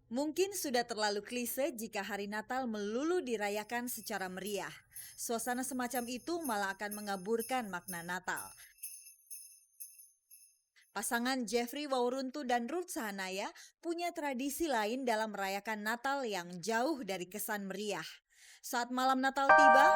Mungkin sudah terlalu klise jika hari Natal melulu dirayakan secara meriah. Suasana semacam itu malah akan mengaburkan makna Natal. Pasangan Jeffrey Wawruntu dan Ruth Sahanaya punya tradisi lain dalam merayakan Natal yang jauh dari kesan meriah. Saat malam Natal tiba,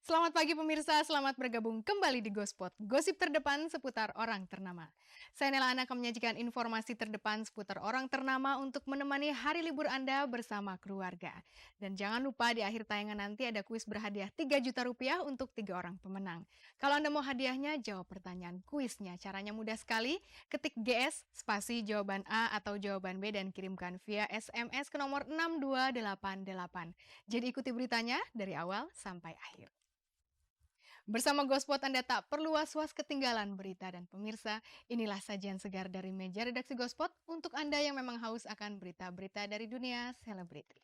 Selamat pagi pemirsa, selamat bergabung kembali di Gospot, gosip terdepan seputar orang ternama. Saya Nela Ana akan menyajikan informasi terdepan seputar orang ternama untuk menemani hari libur Anda bersama keluarga. Dan jangan lupa di akhir tayangan nanti ada kuis berhadiah 3 juta rupiah untuk 3 orang pemenang. Kalau Anda mau hadiahnya, jawab pertanyaan kuisnya. Caranya mudah sekali, ketik GS, spasi jawaban A atau jawaban B dan kirimkan via SMS ke nomor 6288. Jadi ikuti beritanya dari awal sampai akhir. Bersama Gospot Anda tak perlu was-was ketinggalan berita dan pemirsa, inilah sajian segar dari meja redaksi Gospot untuk Anda yang memang haus akan berita-berita dari dunia selebriti.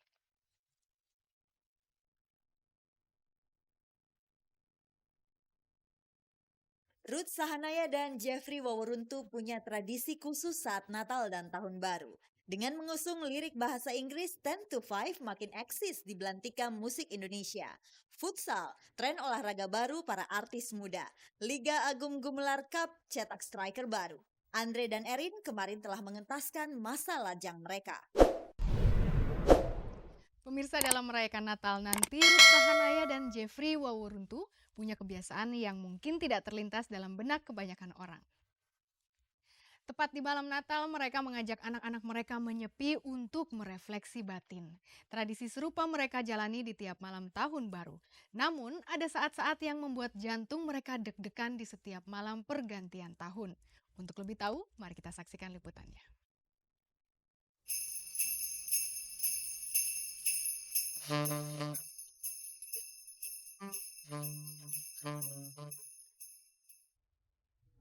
Ruth Sahanaya dan Jeffrey Wawruntu punya tradisi khusus saat Natal dan Tahun Baru. Dengan mengusung lirik bahasa Inggris 10 to 5 makin eksis di belantika musik Indonesia. Futsal, tren olahraga baru para artis muda. Liga Agung Gumelar Cup cetak striker baru. Andre dan Erin kemarin telah mengentaskan masa lajang mereka. Pemirsa, dalam merayakan Natal nanti, Ruth Sahanaya dan Jeffrey Wawruntu punya kebiasaan yang mungkin tidak terlintas dalam benak kebanyakan orang. Tepat di malam Natal, mereka mengajak anak-anak mereka menyepi untuk merefleksi batin. Tradisi serupa mereka jalani di tiap malam tahun baru. Namun, ada saat-saat yang membuat jantung mereka deg-degan di setiap malam pergantian tahun. Untuk lebih tahu, mari kita saksikan liputannya.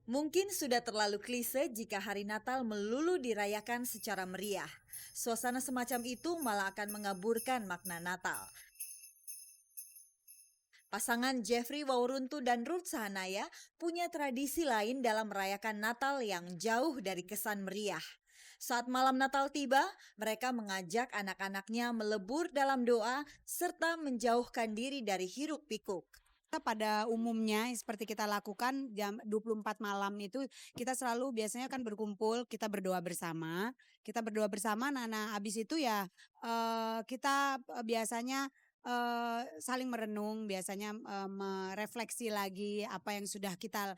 Mungkin sudah terlalu klise jika hari Natal melulu dirayakan secara meriah. Suasana semacam itu malah akan mengaburkan makna Natal. Pasangan Jeffrey Wawruntu dan Ruth Sahanaya punya tradisi lain dalam merayakan Natal yang jauh dari kesan meriah. Saat malam Natal tiba, mereka mengajak anak-anaknya melebur dalam doa serta menjauhkan diri dari hiruk-pikuk. Pada umumnya seperti kita lakukan jam 24 malam itu kita selalu biasanya kan berkumpul, kita berdoa bersama. Kita berdoa bersama, nah habis itu ya, kita, biasanya, saling merenung, biasanya, merefleksi lagi apa yang sudah kita,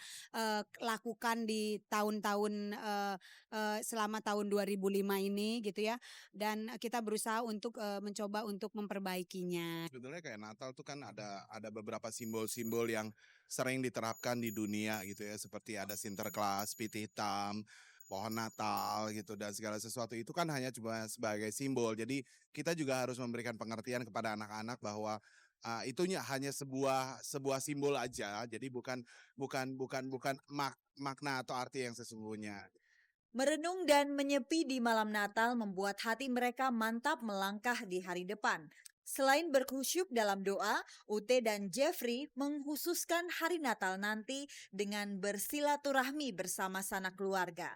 lakukan di tahun-tahun, selama tahun 2005 ini gitu ya, dan kita berusaha untuk, mencoba untuk memperbaikinya. Sebetulnya kayak Natal tuh kan ada beberapa simbol-simbol yang sering diterapkan di dunia gitu ya, seperti ada Sinterklas, pita hitam, pohon Natal gitu dan segala sesuatu itu kan hanya cuma sebagai simbol. Jadi kita juga harus memberikan pengertian kepada anak-anak bahwa itunya hanya sebuah sebuah simbol aja. Jadi bukan bukan bukan bukan makna atau arti yang sesungguhnya. Merenung dan menyepi di malam Natal membuat hati mereka mantap melangkah di hari depan. Selain berkhusyuk dalam doa, Ute dan Jeffrey menghususkan hari Natal nanti dengan bersilaturahmi bersama sanak keluarga.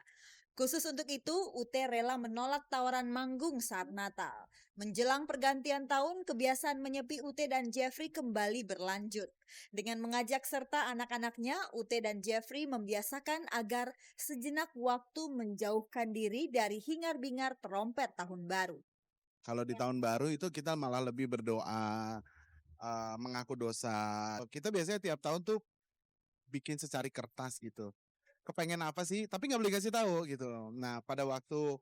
Khusus untuk itu, Ute rela menolak tawaran manggung saat Natal. Menjelang pergantian tahun, kebiasaan menyepi Ute dan Jeffrey kembali berlanjut. Dengan mengajak serta anak-anaknya, Ute dan Jeffrey membiasakan agar sejenak waktu menjauhkan diri dari hingar-bingar trompet tahun baru. Kalau di tahun baru itu kita malah lebih berdoa, mengaku dosa. Kita biasanya tiap tahun tuh bikin secari kertas gitu. Kepengen apa sih, tapi nggak boleh kasih tahu gitu loh. Nah, pada waktu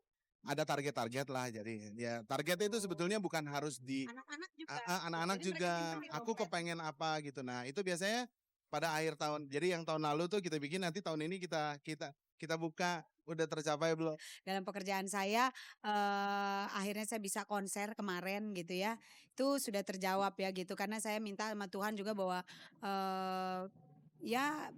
ada target-target lah, jadi ya targetnya itu sebetulnya bukan harus di Anak-anak juga. anak-anak Jadi mereka juga, minta nih aku trompet. kepengen apa gitu. Nah, itu biasanya pada akhir tahun. Jadi yang tahun lalu tuh kita bikin, nanti tahun ini kita kita kita buka, udah tercapai belum? Dalam pekerjaan saya, akhirnya saya bisa konser kemarin gitu ya, itu sudah terjawab ya gitu karena saya minta sama Tuhan juga bahwa, eee, ya,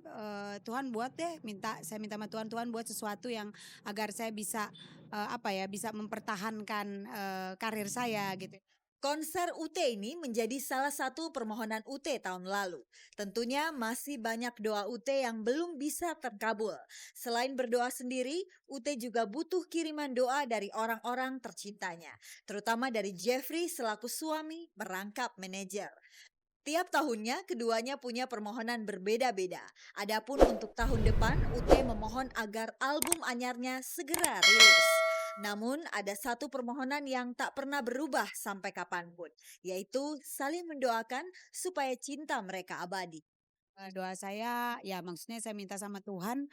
Tuhan buat deh saya minta sama Tuhan, Tuhan buat sesuatu yang agar saya bisa, apa ya, bisa mempertahankan, karir saya gitu. Konser UT ini menjadi salah satu permohonan UT tahun lalu. Tentunya masih banyak doa UT yang belum bisa terkabul. Selain berdoa sendiri, UT juga butuh kiriman doa dari orang-orang tercintanya, terutama dari Jeffrey selaku suami merangkap manajer. Tiap tahunnya keduanya punya permohonan berbeda-beda. Adapun untuk tahun depan, UT memohon agar album anyarnya segera rilis. Namun ada satu permohonan yang tak pernah berubah sampai kapanpun, yaitu saling mendoakan supaya cinta mereka abadi. Doa saya, ya maksudnya saya minta sama Tuhan,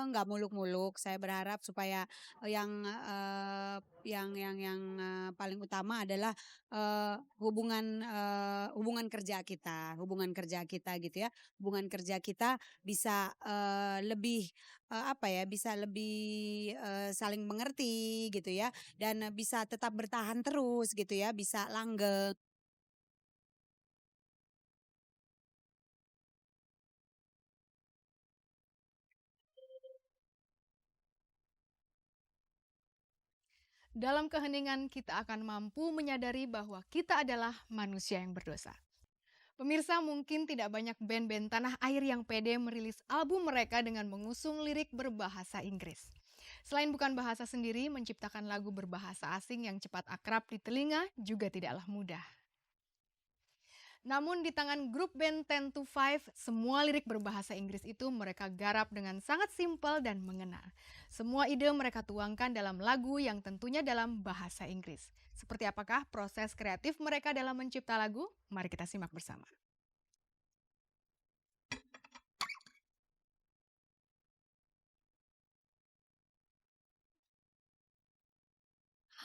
nggak muluk-muluk. Saya berharap supaya, paling utama adalah, hubungan kerja kita gitu ya. Hubungan kerja kita bisa, lebih, bisa lebih, saling mengerti gitu ya, dan bisa tetap bertahan terus gitu ya, bisa langgeng. Dalam keheningan kita akan mampu menyadari bahwa kita adalah manusia yang berdosa. Pemirsa, mungkin tidak banyak band-band tanah air yang pede merilis album mereka dengan mengusung lirik berbahasa Inggris. Selain bukan bahasa sendiri, menciptakan lagu berbahasa asing yang cepat akrab di telinga juga tidaklah mudah. Namun di tangan grup band 10 to 5, semua lirik berbahasa Inggris itu mereka garap dengan sangat simpel dan mengena. Semua ide mereka tuangkan dalam lagu yang tentunya dalam bahasa Inggris. Seperti apakah proses kreatif mereka dalam mencipta lagu? Mari kita simak bersama.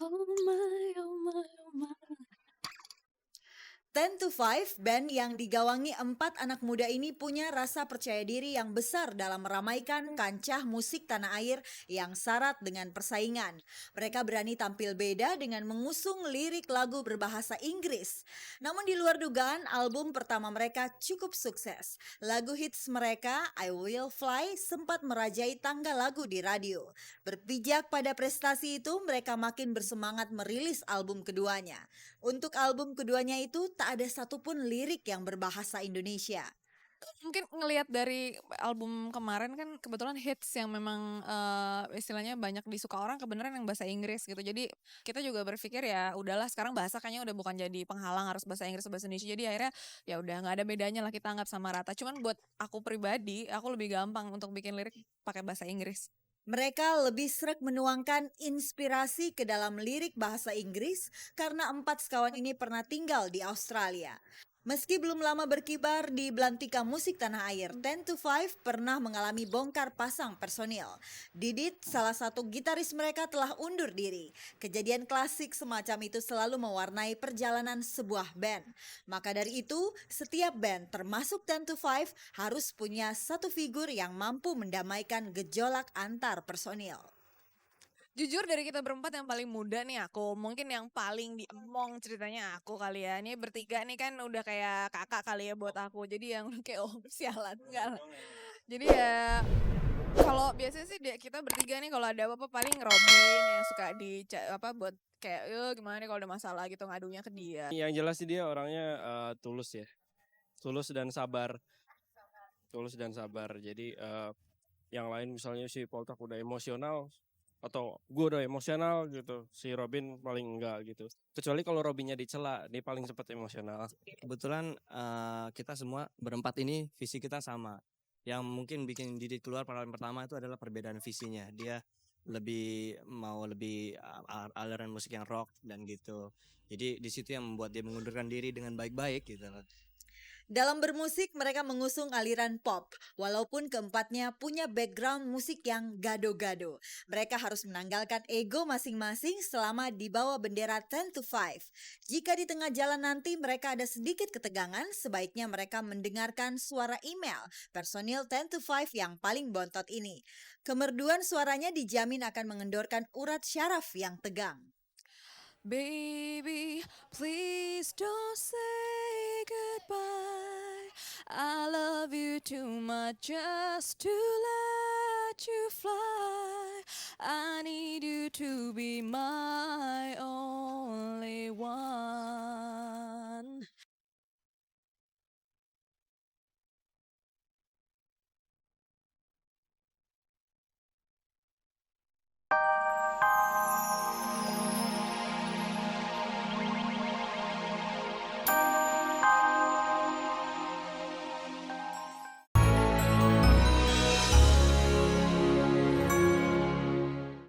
Oh my, oh my, oh my. 10 to 5, band yang digawangi 4 anak muda ini punya rasa percaya diri yang besar dalam meramaikan kancah musik tanah air yang syarat dengan persaingan. Mereka berani tampil beda dengan mengusung lirik lagu berbahasa Inggris. Namun di luar dugaan, album pertama mereka cukup sukses. Lagu hits mereka, I Will Fly, sempat merajai tangga lagu di radio. Berpijak pada prestasi itu, mereka makin bersemangat merilis album keduanya. Untuk album keduanya itu tak ada satupun lirik yang berbahasa Indonesia. Mungkin ngelihat dari album kemarin kan kebetulan hits yang memang istilahnya banyak disuka orang kebenaran yang bahasa Inggris gitu. Jadi kita juga berpikir ya udahlah sekarang bahasa kayaknya udah bukan jadi penghalang harus bahasa Inggris atau bahasa Indonesia. Jadi akhirnya ya udah nggak ada bedanya lah kita anggap sama rata. Cuman buat aku pribadi aku lebih gampang untuk bikin lirik pakai bahasa Inggris. Mereka lebih sreg menuangkan inspirasi ke dalam lirik bahasa Inggris karena 4 sekawan ini pernah tinggal di Australia. Meski belum lama berkibar di belantika musik tanah air, 10 to 5 pernah mengalami bongkar pasang personil. Didit, salah satu gitaris mereka, telah undur diri. Kejadian klasik semacam itu selalu mewarnai perjalanan sebuah band. Maka dari itu, setiap band termasuk 10 to 5 harus punya satu figur yang mampu mendamaikan gejolak antar personil. Jujur dari kita berempat yang paling muda nih aku, mungkin yang paling diemong ceritanya aku kali ya. Ini bertiga nih kan udah kayak kakak kali ya buat aku. Jadi yang kayak sialan enggak lah. Jadi ya kalau biasanya sih kita bertiga nih kalau ada apa-apa paling Robin yang suka buat kayak gimana nih kalau ada masalah gitu ngadunya ke dia. Yang jelas sih dia orangnya tulus ya. Tulus dan sabar. Tulus dan sabar. Jadi yang lain misalnya si Poltak udah emosional atau gue udah emosional gitu, si Robin paling enggak gitu. Kecuali kalau Robinnya dicela, dia paling cepat emosional. Kebetulan kita semua berempat ini visi kita sama. Yang mungkin bikin Didit keluar paling pertama itu adalah perbedaan visinya. Dia lebih aliran musik yang rock dan gitu. Jadi di situ yang membuat dia mengundurkan diri dengan baik-baik gitu loh. Dalam bermusik, mereka mengusung aliran pop, walaupun keempatnya punya background musik yang gado-gado. Mereka harus menanggalkan ego masing-masing selama di bawah bendera 10 to 5. Jika di tengah jalan nanti mereka ada sedikit ketegangan, sebaiknya mereka mendengarkan suara email personil 10 to 5 yang paling bontot ini. Kemerduan suaranya dijamin akan mengendorkan urat syaraf yang tegang. Baby, please don't say goodbye. I love you too much just to let you fly. I need you to be mine.